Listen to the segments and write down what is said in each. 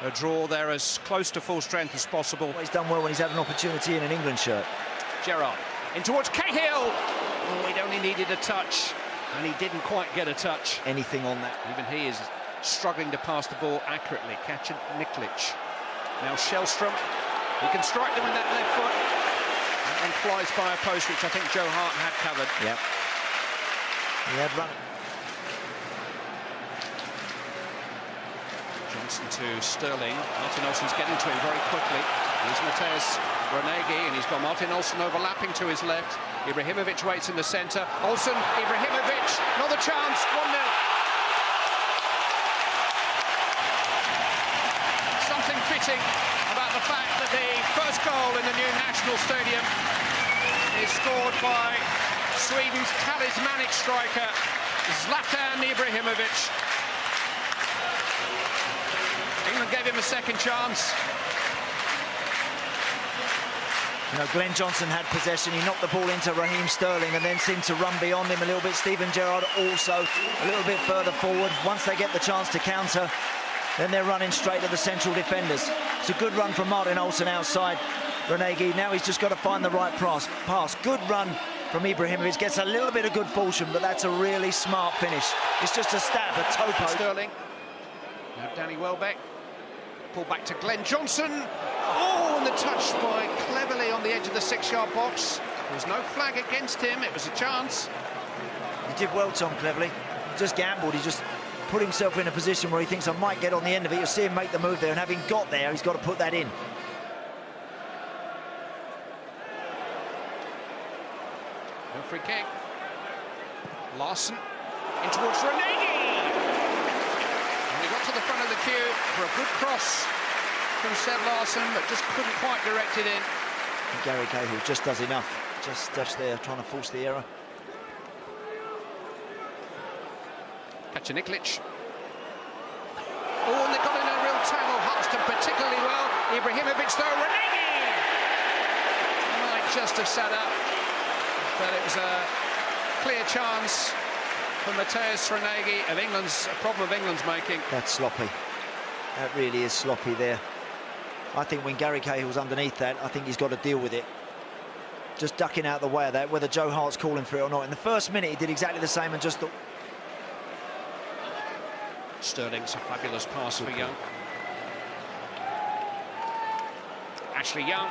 A draw there as close to full strength as possible. Well, he's done well when he's had an opportunity in an England shirt. Gerrard in towards Cahill. Oh, he only needed a touch, and he didn't quite get a touch. Anything on that. Even he is struggling to pass the ball accurately. Kacaniklic. Now Shellstrom. He can strike them with that left foot and flies by a post, which I think Joe Hart had covered. Yep. He had run. Johnson to Sterling. Martin Olsen's getting to him very quickly. Here's Mateusz Renegi, and he's got Martin Olsen overlapping to his left. Ibrahimovic waits in the centre. Olsen, Ibrahimovic, another chance, 1-0. Something fitting about the fact that the first goal in the new National Stadium is scored by Sweden's talismanic striker, Zlatan Ibrahimovic. England gave him a second chance. You know, Glenn Johnson had possession. He knocked the ball into Raheem Sterling and then seemed to run beyond him a little bit. Steven Gerrard also a little bit further forward. Once they get the chance to counter, then they're running straight at the central defenders. It's a good run from Martin Olsen outside Renegi. Now he's just got to find the right pass. Good run from Ibrahimovic. Gets a little bit of good fortune, but that's a really smart finish. It's just a stab, a toe post. Sterling. Now Danny Welbeck. Pull back to Glenn Johnson. Oh, and the touch by Cleverly on the edge of the 6-yard box. There was no flag against him. It was a chance. He did well, Tom Cleverly. He just gambled. He just put himself in a position where he thinks I might get on the end of it. You'll see him make the move there, and having got there, he's got to put that in. No free kick. Larson in towards Renegi. And he got to the front of the queue for a good cross from Seb Larson, but just couldn't quite direct it in. And Gary Cahill just does enough. Just there, trying to force the error. Kacaniklic. Oh, and they got in a real tangle. Huxton particularly well. Ibrahimovic though, Renegi! Might just have sat up, but it was a clear chance for Mateusz Renegi of England's, a problem of England's making. That's sloppy. That really is sloppy there. I think when Gary Cahill's underneath that, I think he's got to deal with it. Just ducking out the way of that, whether Joe Hart's calling for it or not. In the first minute, he did exactly the same and just thought. Sterling's a fabulous pass for Young. Ashley Young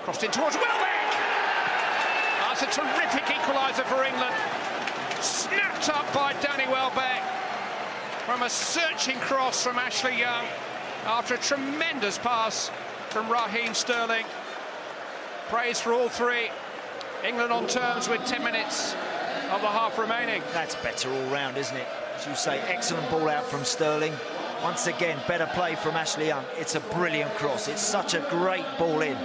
crossed in towards Welbeck. That's a terrific equaliser for England. Snapped up by Danny Welbeck from a searching cross from Ashley Young after a tremendous pass from Raheem Sterling. Praise for all three. England on terms with 10 minutes of the half remaining. That's better all round, isn't it? As you say, excellent ball out from Sterling. Once again, better play from Ashley Young. It's a brilliant cross. It's such a great ball in.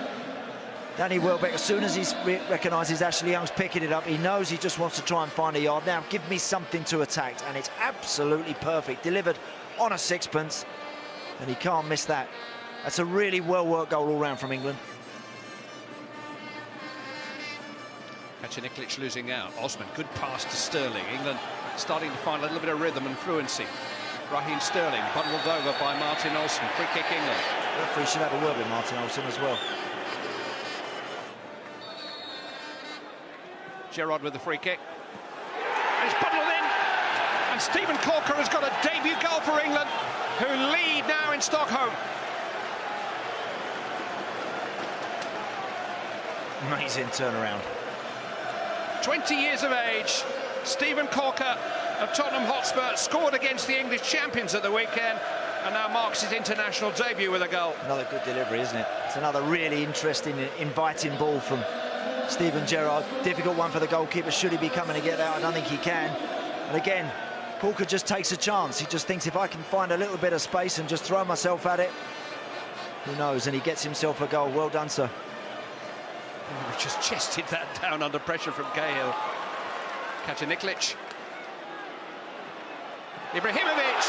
Danny Welbeck, as soon as he recognises Ashley Young's picking it up, he knows he just wants to try and find a yard. Now, give me something to attack. And it's absolutely perfect. Delivered on a sixpence. And he can't miss that. That's a really well-worked goal all round from England. Kacaniklic losing out. Osman, good pass to Sterling. England starting to find a little bit of rhythm and fluency. Raheem Sterling bundled over by Martin Olsen. Free kick England. The referee should have a word with Martin Olsen as well. Gerrard with the free kick. And it's bundled in. And Stephen Corker has got a debut goal for England, who lead now in Stockholm. Amazing turnaround. 20 years of age, Stephen Corker of Tottenham Hotspur scored against the English champions at the weekend and now marks his international debut with a goal. Another good delivery, isn't it? It's another really interesting, inviting ball from Steven Gerrard. Difficult one for the goalkeeper. Should he be coming to get out? I don't think he can. And again, Corker just takes a chance. He just thinks if I can find a little bit of space and just throw myself at it, who knows? And he gets himself a goal. Well done, sir. Oh, just chested that down under pressure from Cahill. Kacaniklic. Ibrahimovic.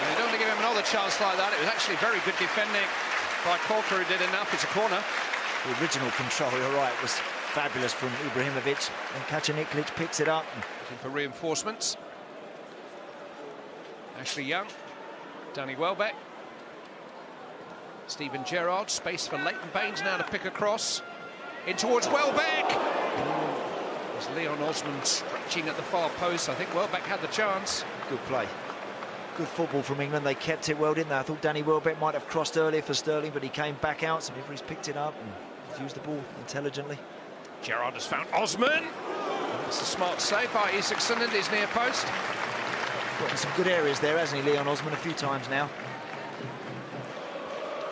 And they don't give him another chance like that. It was actually very good defending by Corker, who did enough. It's a corner. The original control, you're right, was fabulous from Ibrahimovic. And Kacaniklic picks it up. Looking for reinforcements. Ashley Young. Danny Welbeck. Steven Gerrard, space for Leighton Baines now to pick across. In towards Welbeck. There's Leon Osman stretching at the far post. I think Welbeck had the chance. Good play. Good football from England. They kept it well, didn't they? I thought Danny Welbeck might have crossed earlier for Sterling, but he came back out. So Ibrahimovic picked it up and used the ball intelligently. Gerrard has found Osman. It's a smart save by Isaacson and his near post. Got in some good areas there, hasn't he, Leon Osman, a few times now.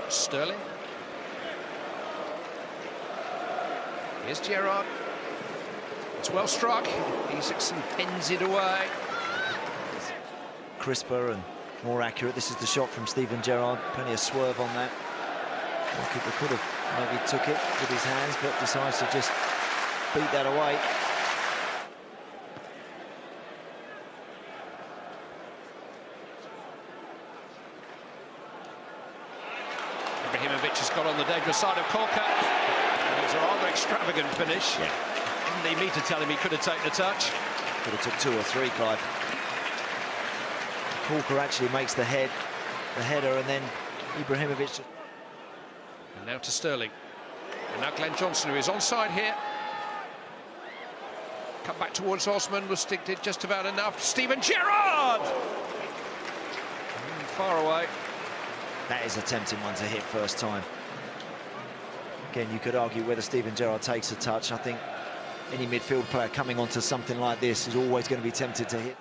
Sterling. Here's Gerrard. It's well struck. Isaacson pins it away. Crisper and more accurate. This is the shot from Steven Gerrard. Plenty of swerve on that. Goalkeeper could have maybe took it with his hands, but decides to just beat that away. Ibrahimovic has got on the dangerous side of Corker. It was a rather extravagant finish. Yeah. Didn't need me to tell him he could have taken a touch. Could have took 2 or 3, Clive. Corker actually makes the header, and then Ibrahimovic. And now to Sterling. And now Glenn Johnson, who is onside here. Cut back towards Osman, Lustig did just about enough. Steven Gerrard! Far away. That is a tempting one to hit first time. Again, you could argue whether Steven Gerrard takes a touch. I think any midfield player coming onto something like this is always going to be tempted to hit.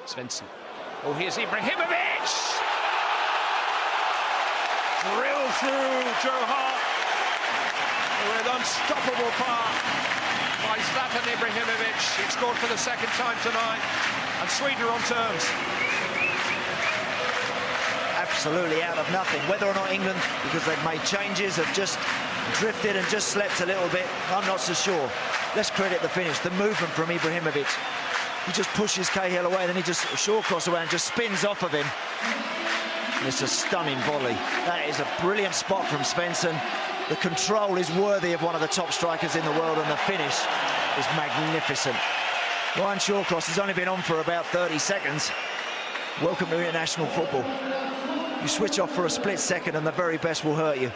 Svensson. Oh, here's Ibrahimovic! Drilled through Joe Hart with unstoppable power by Zlatan Ibrahimovic. He scored for the second time tonight, and Sweden are on terms. Absolutely out of nothing. Whether or not England, because they've made changes, have just drifted and just slept a little bit, I'm not so sure. Let's credit the finish, the movement from Ibrahimovic. He just pushes Cahill away, then he just short-cross away and just spins off of him. And it's a stunning volley. That is a brilliant spot from Svensson. The control is worthy of one of the top strikers in the world, and the finish is magnificent. Ryan Shawcross has only been on for about 30 seconds. Welcome to international football. You switch off for a split second and the very best will hurt you.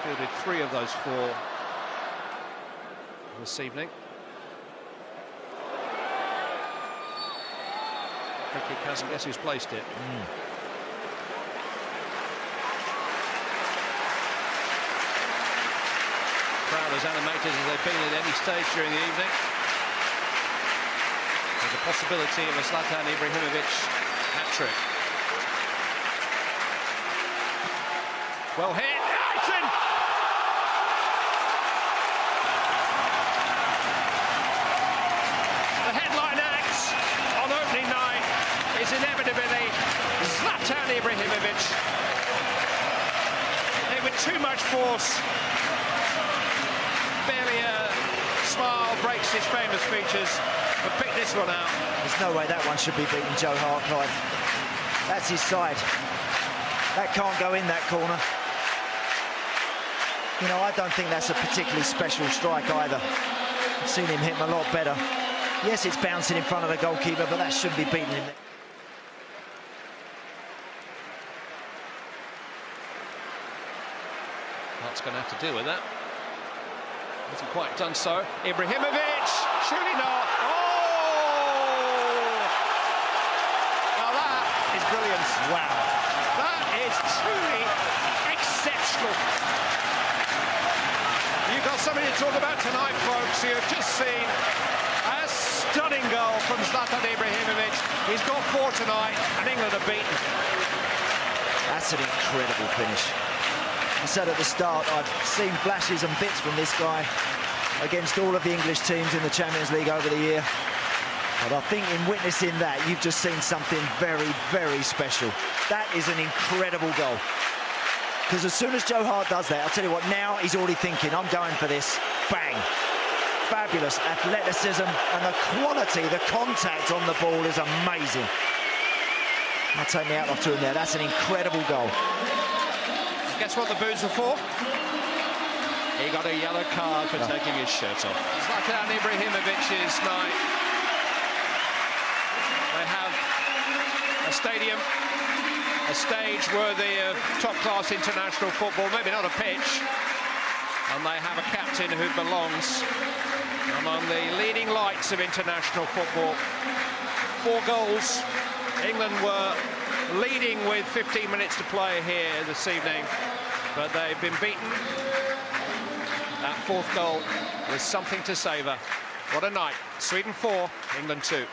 Fielded 3 of those 4 this evening. Free kick hasn't. Guess who's placed it? Crowd as animated as they've been at any stage during the evening. There's a possibility of a Zlatan Ibrahimovic hat-trick. Well hit. It's in! The headline act on opening night is inevitably Zlatan Ibrahimovic. Hit with too much force. Barely a smile breaks his famous features, but pick this one out. There's no way that one should be beating Joe Hart, Clive. That's his side. That can't go in that corner. You know, I don't think that's a particularly special strike either. I've seen him hit him a lot better. Yes, it's bouncing in front of the goalkeeper, but that shouldn't be beating him. Hart's going to have to deal with that. Hasn't quite done so. Ibrahimovic, surely not. Oh! Now that is brilliant. Wow. That is truly exceptional. You've got something to talk about tonight, folks. You have just seen a stunning goal from Zlatan Ibrahimovic. He's got 4 tonight, and England are beaten. That's an incredible finish. I said at the start, I've seen flashes and bits from this guy against all of the English teams in the Champions League over the year. But I think in witnessing that, you've just seen something very, very special. That is an incredible goal. Because as soon as Joe Hart does that, I'll tell you what, now he's already thinking, I'm going for this. Bang. Fabulous athleticism and the quality, the contact on the ball is amazing. I'll take me out off to him there. That's an incredible goal. Guess what the boos were for? He got a yellow card for taking his shirt off. Zlatan Ibrahimovic's night. They have a stadium, a stage worthy of top-class international football, maybe not a pitch, and they have a captain who belongs among the leading lights of international football. 4 goals. England were leading with 15 minutes to play here this evening, but they've been beaten. That 4th goal was something to savour. What a night. Sweden 4, England 2.